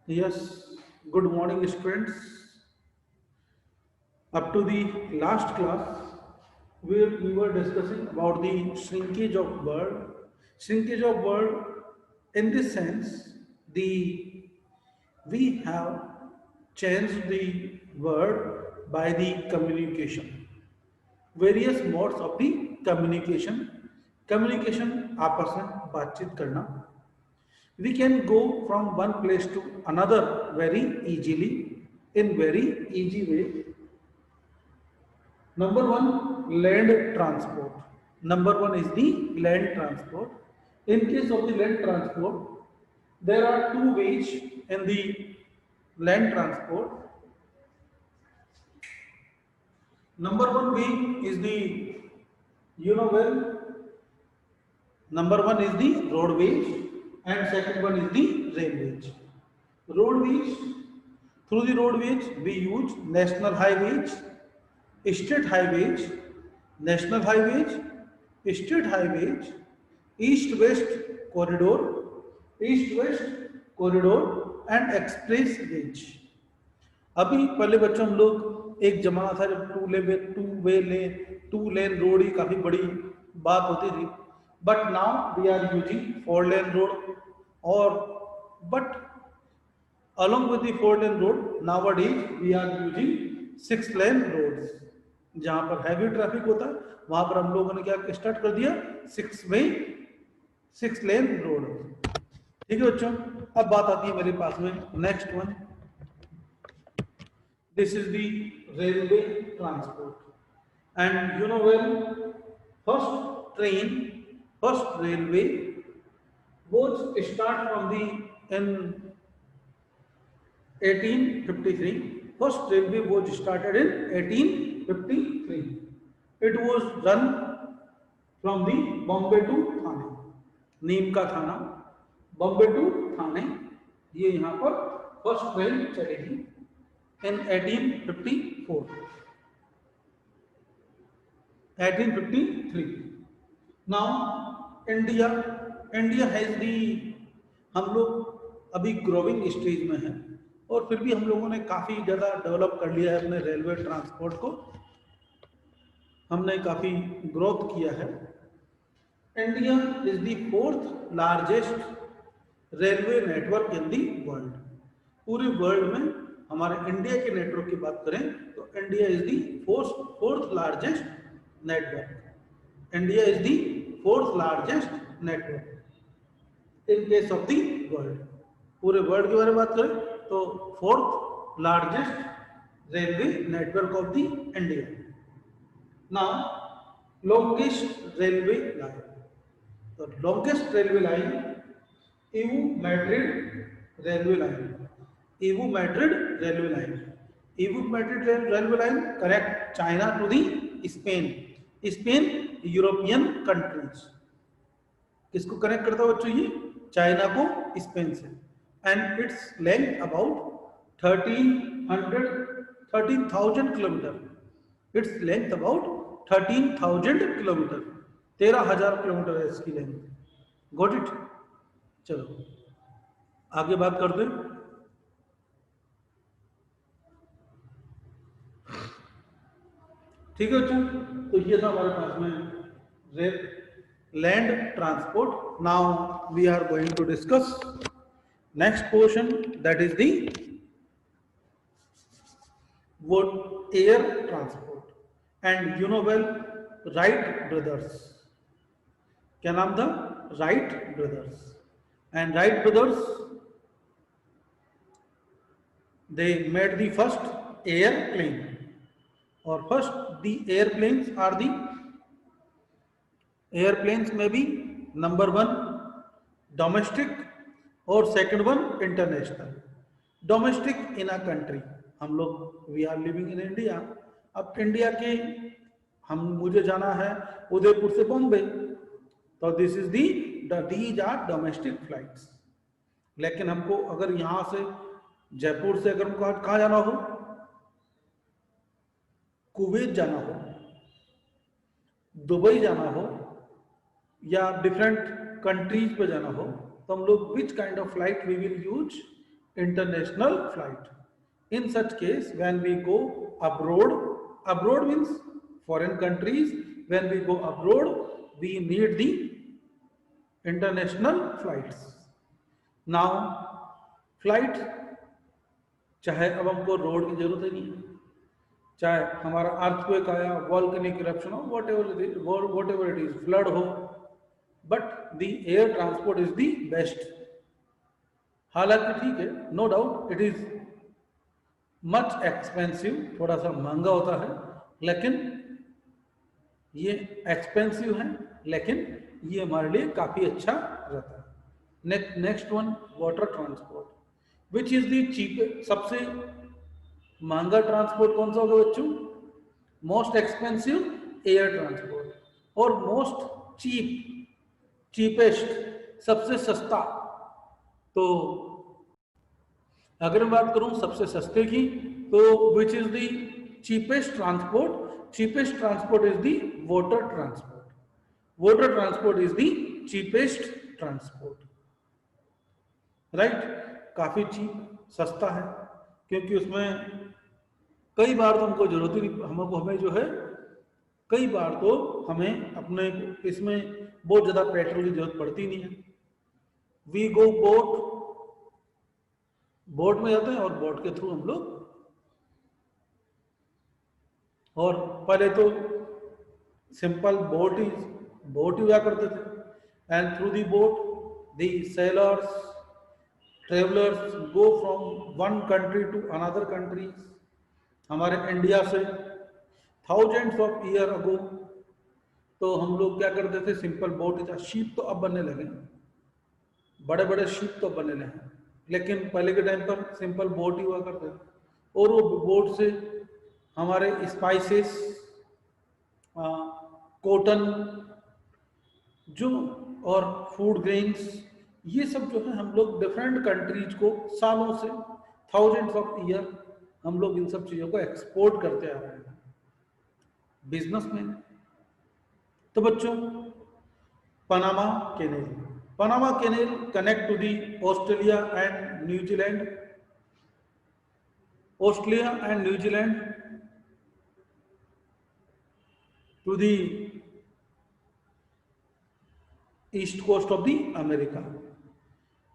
Yes, good morning, students. Up to the last class, where we were discussing about the shrinkage of word. Shrinkage of word, in this sense, the we have changed the word by the communication. Various modes of the communication. Communication आपस में बातचीत करना. We can go from one place to another very easily in very easy way. Number one, land transport. Number one is the land transport. In case of the land transport, there are two ways in the land transport. Number one way is the, you know well, number one is the roadways and second one is the railways. Roadways, through the roadways we use national highways, state highways, national highways, state highways, east-west corridor, east-west corridor and expressways. अभी पहले बच्चों हम लोग एक जमाना था जब two lane road ही काफी बड़ी बात होती थी. But now we are using four lane road. और but along with the four lane road nowadays we are using six lane roads. जहां पर हैवी ट्रैफिक होता है वहां पर हम लोगों ने क्या स्टार्ट कर दिया, सिक्स लेन रोड. ठीक है बच्चों. अब बात आती है मेरे पास में next one. This is the railway transport. And you know well, first railway was start from the in 1853. First railway was started in 1853. It was run from the Bombay to Thane. नीम का थाना, Bombay to थाने, ये यहाँ पर first train चलेगी in 1854, 1853. Now India has the, हम लोग अभी growing stage में हैं और फिर भी हम लोगों ने काफ़ी ज़्यादा डेवलप कर लिया है अपने रेलवे ट्रांसपोर्ट को. हमने काफ़ी ग्रोथ किया है. India is the fourth largest railway network in the world. पूरे वर्ल्ड में हमारे इंडिया के नेटवर्क की बात करें तो India is the fourth largest network. India is the fourth largest network in case of the world. पूरे वर्ल्ड के बारे में बात करें तो fourth largest railway network of the India. Now longest railway line. The longest railway line, Evo Madrid railway line. Evo Madrid railway line. Evo Madrid railway line connect China to the Spain. Spain European countries. किसको connect करता है बच्चों? ये China को Spain से. And its length about 13,000 kilometre. Its length about 13,000 kilometre. 13,000 kilometre है इसकी length. Got it. चलो आगे बात करते हैं. ठीक है बच्चों. तो ये था हमारे पास में land transport. Now we are going to discuss next portion, that is the what air transport. And you know well, Wright brothers. क्या नाम था? Wright brothers. And Wright brothers they made the first airplane. और first the airplanes are the airplanes में भी number one domestic और second one international. Domestic in a country, हम लोग we are living in India. अब India के मुझे जाना है उदयपुर से बॉम्बे, तो this is these are domestic flights. लेकिन हमको अगर यहां से जयपुर से अगर हमको कहाँ जाना हो, कुवैत जाना हो, दुबई जाना हो या डिफरेंट कंट्रीज पे जाना हो, तो हम लोग which kind of flight we will use? international flight. In such case, when we go abroad, abroad means foreign countries, when we go abroad, we need the international flights. Now flight, चाहे अब हमको road की जरूरत ही नहीं है, चाहे हमारा earthquake आया, वॉल्केनिक इरप्शन हो, whatever it is, flood हो, but the air transport is the best. हालांकि ठीक है, no doubt it is much expensive, थोड़ा सा महंगा होता है, लेकिन ये एक्सपेंसिव है, लेकिन ये हमारे लिए काफी अच्छा रहता है. Next one, water transport, which is the cheap, सबसे महंगा ट्रांसपोर्ट कौन सा होगा बच्चों? मोस्ट एक्सपेंसिव एयर ट्रांसपोर्ट, और मोस्ट चीपेस्ट, सबसे सस्ता. तो अगर मैं बात करूं सबसे सस्ते की, तो विच is the cheapest transport? Cheapest transport is the water transport. Water transport is the cheapest transport, right. काफी चीप, सस्ता है, क्योंकि उसमें कई बार तो हमको जरूरत ही नहीं, हमें जो है कई बार तो हमें अपने इसमें बहुत ज्यादा पेट्रोल की जरूरत पड़ती नहीं है. वी गो बोट में जाते हैं, और बोट के थ्रू हम लोग, और पहले तो सिंपल बोट ही हुआ करते थे, and through the boat the sailors, travellers go from one country to another country. हमारे इंडिया से थाउजेंड्स ऑफ ईयर अगो तो हम लोग क्या करते थे, सिंपल बोट था. शिप तो अब बनने लगे, बड़े बड़े शिप तो बनने लगे, लेकिन पहले के टाइम पर सिंपल बोट ही हुआ करते थे. और वो बोट से हमारे स्पाइसेस, कॉटन जो, और फूड ग्रेन्स, ये सब जो है हम लोग डिफरेंट कंट्रीज को सालों से, थाउजेंड्स ऑफ ईयर हम लोग इन सब चीजों को एक्सपोर्ट करते आ रहे हैं, बिजनेस में. तो बच्चों, Panama canal connect to the Australia and New Zealand, to the east coast of the America.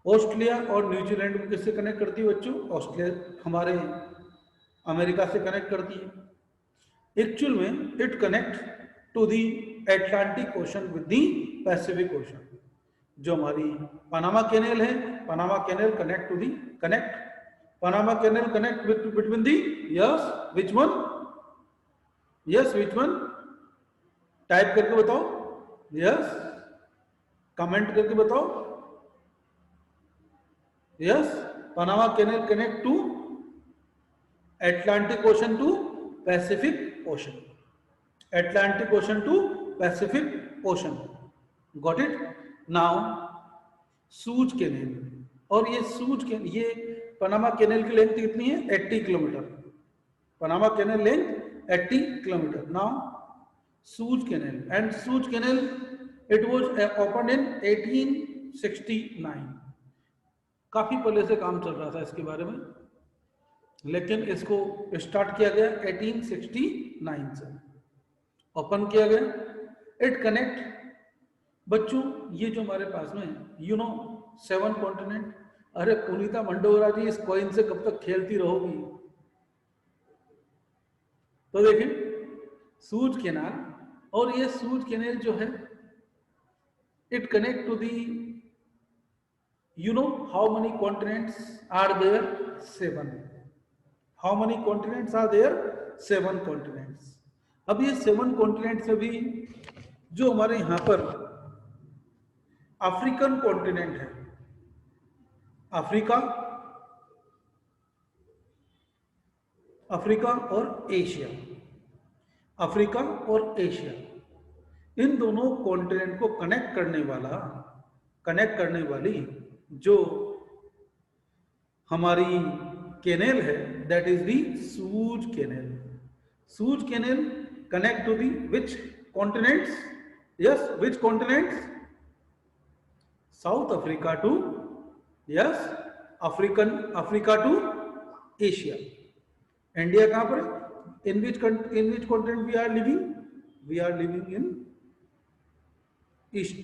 Australia और न्यूजीलैंड को किससे कनेक्ट करती है बच्चों? ऑस्ट्रेलिया हमारे अमेरिका से कनेक्ट करती है. एक्चुअल में it connect to the Atlantic Ocean with the Pacific Ocean. जो हमारी पनामा कैनेल है, Panama canal connect to the Panama canal connect between the, yes which one, type करके बताओ, यस, कमेंट करके बताओ. Yes, Panama canal connect to Atlantic Ocean to Pacific Ocean. Atlantic Ocean to Pacific Ocean. Got it? Now, सूज कैनेल, और ये सूज कैनेल, ये Panama कैनेल की length कितनी है? 80 kilometre. Panama canal length 80 kilometre. Now Suez canal, and Suez canal it was open in 1869. काफी पहले से काम चल रहा था इसके बारे में, लेकिन इसको स्टार्ट किया गया 1869 से, ओपन किया गया. इट कनेक्ट, बच्चों ये जो हमारे पास में 7 कॉन्टिनेंट. अरे पुनीता मंडोरा जी, इस कॉइन से कब तक खेलती रहोगी? तो देखिए सूज कैनाल, और ये सूज कैनाल जो है it connect to the, how many continents are there? 7. How many continents are there? 7 continents. अब ये 7 कॉन्टिनेंट्स में भी जो हमारे यहां पर अफ्रीकन कॉन्टिनेंट है, अफ्रीका और एशिया, अफ्रीका और एशिया, इन दोनों कॉन्टिनेंट को कनेक्ट करने वाली जो हमारी कैनेल है, that is the Suez canal. Suez canal connect to the which continents? Yes, which continents? South Africa to, yes, Africa to Asia. India कहां पर है? In which continent we are living? We are living in east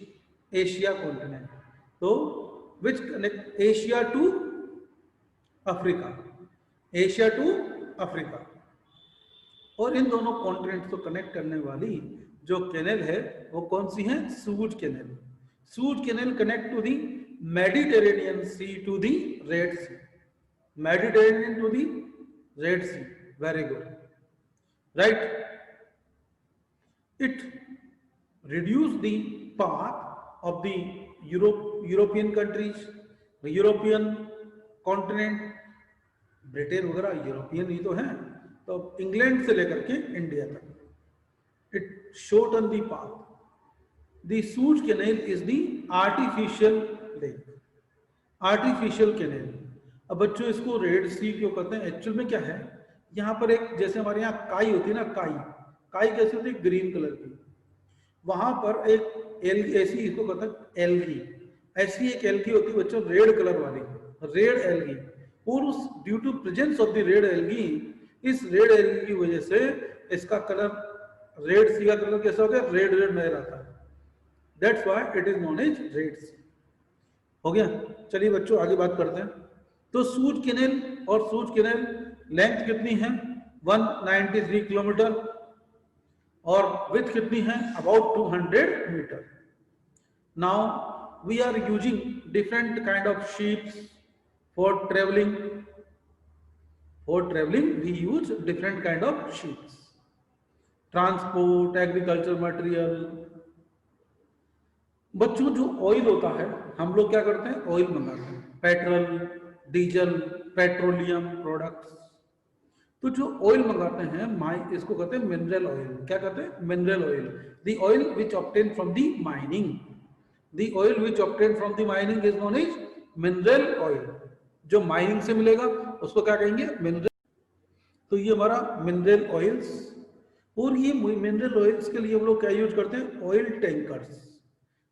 Asia continent. तो which connect Asia to Africa, Asia to Africa. और इन दोनों continent को connect करने वाली जो कैनल है वो कौन सी है? Suez canal. Suez canal connect to the Mediterranean Sea to the Red Sea, Mediterranean to the Red Sea. Very good, right. It reduced the path of the European countries, the European continent, Britain वगैरह European ही तो हैं, तो England से लेकर के India तक it shortened the path. The Suez Canal is the artificial lake, artificial canal. अब बच्चों इसको रेड सी क्यों कहते हैं? एक्चुअल में क्या है, यहाँ पर एक जैसे हमारे यहाँ काई होती है ना, काई कैसे होती है? ग्रीन कलर की। वहां पर एक एल्गी, ऐसी इसको कहते हैं एल्गी, ऐसी एक एल्गी होती है बच्चों रेड कलर वाली, रेड एल्गी। और उस due to presence of the red algae, इस रेड एल्गी की वजह से इसका कलर रेड सी का कलर कैसा हो गया? रेड रेड नजर आता है। That's why it is known as Red Sea. हो गया? चलिए बच्चों आगे बात करते हैं। तो सूज कैनाल, और सूज कैनाल लेंथ कितनी है? 193 किलोमीटर, और विड्थ कितनी है? About 200 metre. Now we are using different kind of ships for travelling. For travelling we use different kind of ships, transport, agriculture material. बच्चों जो ऑयल होता है, हम लोग क्या करते हैं? ऑयल मंगाते हैं, पेट्रोल, डीजल, पेट्रोलियम प्रोडक्ट्स। तो जो ऑयल मंगाते हैं इसको कहते हैं मिनरल ऑयल। क्या कहते हैं? Mineral oil. The oil which obtain from the mining, the oil which obtain from the mining is known as mineral oil. जो माइनिंग से मिलेगा उसको क्या कहेंगे? मिनरल। तो ये हमारा मिनरल ऑयल्स। और ये मिनरल ऑयल्स के लिए हम लोग क्या यूज करते हैं? Oil tankers.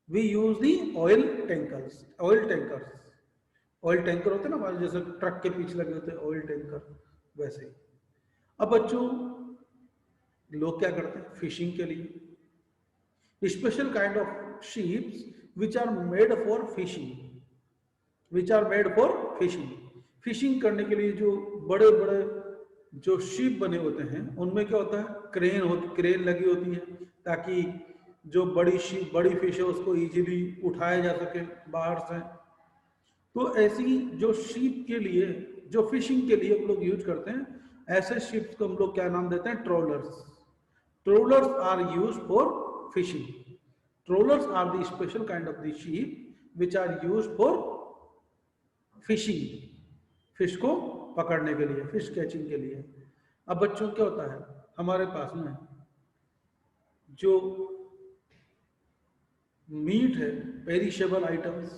We use the oil tankers. Oil tankers, oil tanker होते हैं ना हमारे, जैसे ट्रक के पीछे लगे होते हैं ऑयल टैंकर, वैसे ही। अब बच्चों लोग क्या करते हैं? फिशिंग के लिए special kind of ships which are made for fishing, which are made for fishing. Fishing करने के लिए जो बड़े बड़े जो शिप बने होते हैं उनमें क्या होता है? क्रेन लगी होती है, ताकि जो बड़ी शिप, बड़ी फिश है उसको इजीली उठाया जा सके बाहर से। तो ऐसी जो शिप के लिए, जो फिशिंग के लिए हम लोग यूज करते हैं, ऐसे शिप्स को हम लोग क्या नाम देते हैं? Trawlers. Trawlers are used for fishing. Trawlers are the special kind of the ship which are used for fishing, fish को पकड़ने के लिए, फिश कैचिंग के लिए। अब बच्चों क्या होता है, हमारे पास में जो मीट है, पेरिशेबल आइटम्स,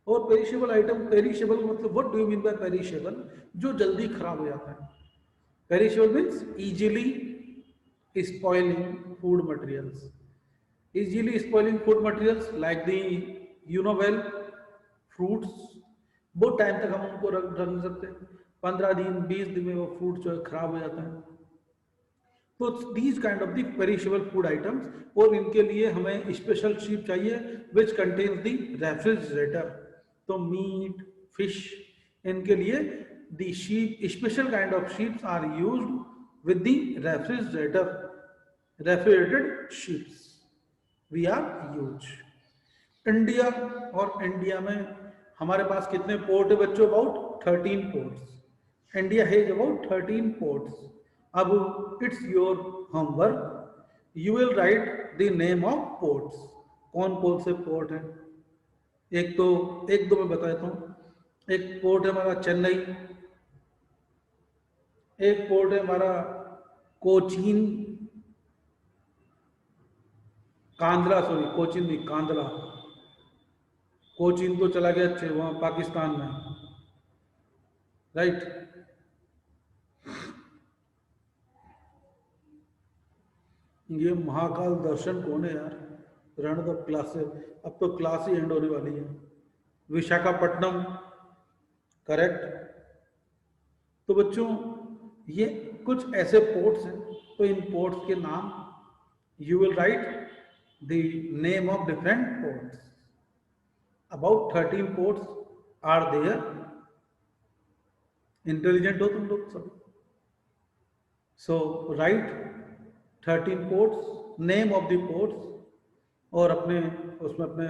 और पेरिशेबल आइटम, पेरिशेबल मतलब what do you mean by perishable? जो जल्दी खराब हो जाता है। Perishable means easily spoiling food materials, easily spoiling food materials like the well fruits. बहुत टाइम तक हम उनको रख नहीं सकते, 15 दिन 20 दिन में वो फ्रूट जो है खराब हो जाता है। तो these kind of the perishable food items, और इनके लिए हमें स्पेशल शिप चाहिए विच कंटेन्स द रेफ्रिजरेटर। तो मीट, फिश, इनके लिए the ship, special kind of ships are used with the refrigerator, refrigerated ships we are use. India, और India में हमारे पास कितने पोर्ट है बच्चों? About 13 ports. India has about 13 ports. अब it's your homework, you will write the name of ports. कौन कौन से पोर्ट है? एक दो मैं बता देता हूँ। एक पोर्ट है हमारा चेन्नई, एक पोर्ट है हमारा कोचीन, कांदला, सॉरी कोचीन नहीं, कांदला। कोचीन तो चला गया अच्छे वहां पाकिस्तान में, राइट। ये महाकाल दर्शन कौन है यार? रहने दो क्लास से, अब तो क्लास ही एंड होने वाली है। विशाखापट्टनम, करेक्ट। तो बच्चों ये कुछ ऐसे पोर्ट्स हैं, तो इन पोर्ट्स के नाम you will write the name of different ports. About 13 ports are there. Intelligent हो तुम लोग सब। So write 13 ports, name of the ports, और अपने उसमें अपने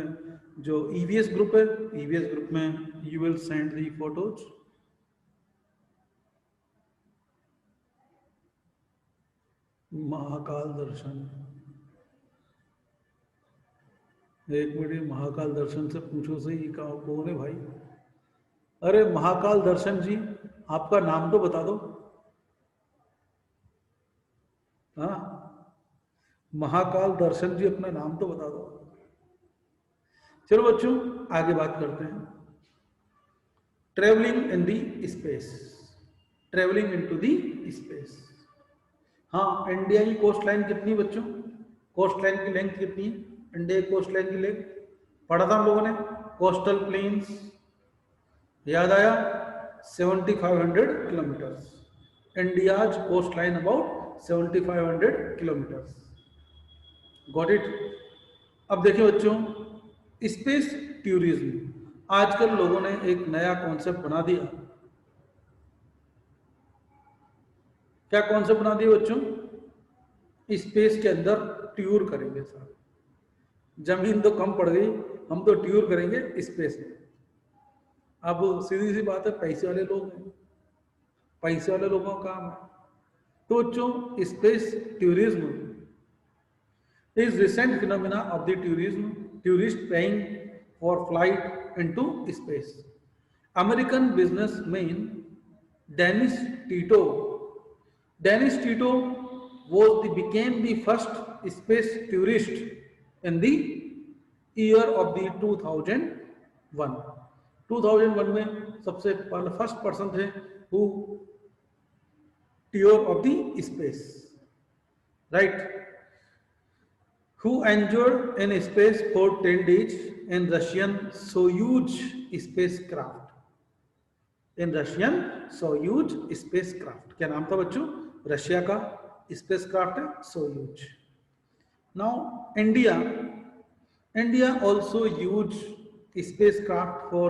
जो ईवीएस ग्रुप है, ईवीएस ग्रुप में you will send the photos. Mahakal दर्शन, एक मिनट, महाकाल दर्शन से पूछो सही कौन है भाई? अरे महाकाल दर्शन जी, आपका नाम तो बता दो। हाँ, महाकाल दर्शन जी अपना नाम तो बता दो। चलो बच्चों आगे बात करते हैं। Travelling in the space, travelling into the space. हाँ, इंडिया की कोस्ट लाइन कितनी बच्चों? कोस्ट लाइन की लेंथ कितनी है? इंडिया की कोस्ट लाइन की लेंथ पढ़ा था हम लोगों ने, कोस्टल प्लेन्स, याद आया? 7500 kilometres. India's coast line about 7500 kilometres. Got it? अब देखिए बच्चों, स्पेस टूरिज्म, आजकल लोगों ने एक नया कॉन्सेप्ट बना दिया। क्या कॉन्सेप्ट बना दिया बच्चों? स्पेस के अंदर टूर करेंगे साहब। जमीन तो कम पड़ गई, हम तो टूर करेंगे स्पेस में। अब सीधी सी बात है, पैसे वाले लोग हैं, पैसे वाले लोगों का काम है। तो बच्चों space tourism is recent phenomena of the tourist paying for flight into space. American businessman Dennis Tito became the first space tourist in the year of the 2001. 2001 में सबसे पहले फर्स्ट पर्सन थे who tour of the space, right? Who endured in space for 10 days in Russian Soyuz spacecraft. In Russian Soyuz spacecraft. क्या नाम था बच्चों? Russia का spacecraft है Soyuz. Now India also use spacecraft for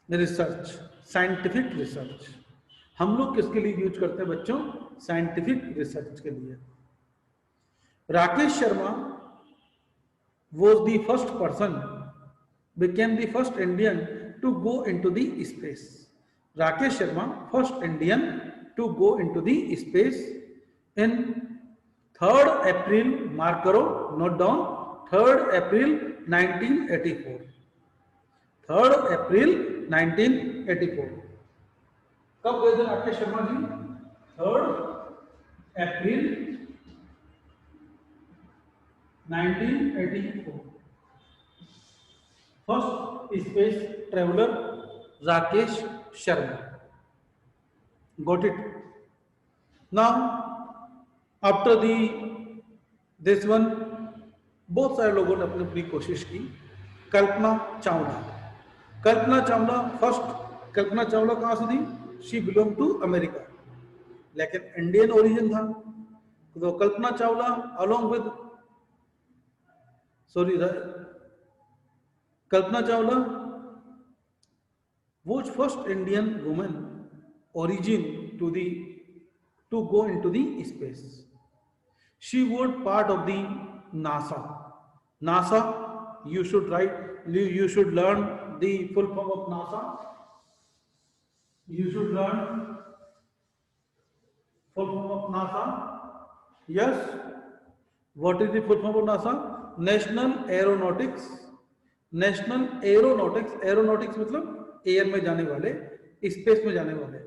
research, scientific research। हम लोग किसके लिए यूज करते हैं बच्चों? साइंटिफिक रिसर्च के लिए। Rakesh Sharma was the first person, became the first Indian to go into the space. Rakesh Sharma first Indian to go into the space in 3rd April, mark करो, note down, 3rd April 1984। 3rd April 1984 कब गए थे Rakesh Sharma ji? 3rd April 1984। First space traveller Rakesh Sharma. Got it? Now after this one बहुत सारे लोगों ने अपनी अपनी कोशिश की। कल्पना चावला फर्स्ट। कल्पना चावला कहां से थी? शी बिलोंग टू अमेरिका, लेकिन इंडियन ओरिजिन था। तो Kalpana Chawla along with Kalpana Chawla was first Indian woman origin to go into the space. She was part of the NASA. You should learn the full form of NASA. You should learn full form of NASA. Yes. What is the full form of NASA? National Aeronautics मतलब air में जाने वाले, space में जाने वाले।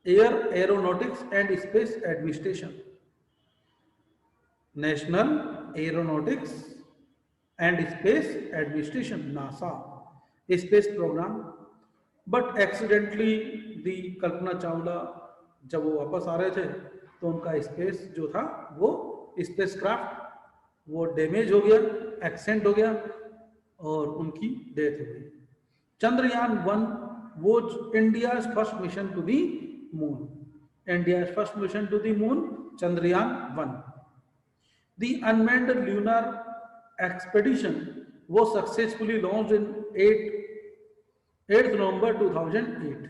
Air Aeronautics and Space Administration. National Aeronautics and Space Administration, NASA space programme. But accidentally the Kalpana Chawla जब वो वापस आ रहे थे तो उनका स्पेस जो था वो स्पेसक्राफ्ट वो डैमेज हो गया, एक्सीडेंट हो गया, और उनकी डेथ हो गई। Chandrayaan 1 was India's first mission to the moon. India's first mission to the moon, Chandrayaan 1. The unmanned lunar expedition was successfully launched in 8th November 2008.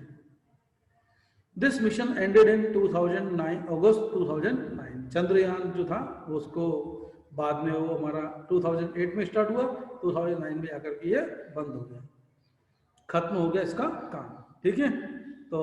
This mission ended in 2009, August 2009. Chandrayaan जो था उसको बाद में वो हमारा 2008 में स्टार्ट हुआ, 2009 में आकर के ये बंद हो गया, खत्म हो गया इसका काम। ठीक है, तो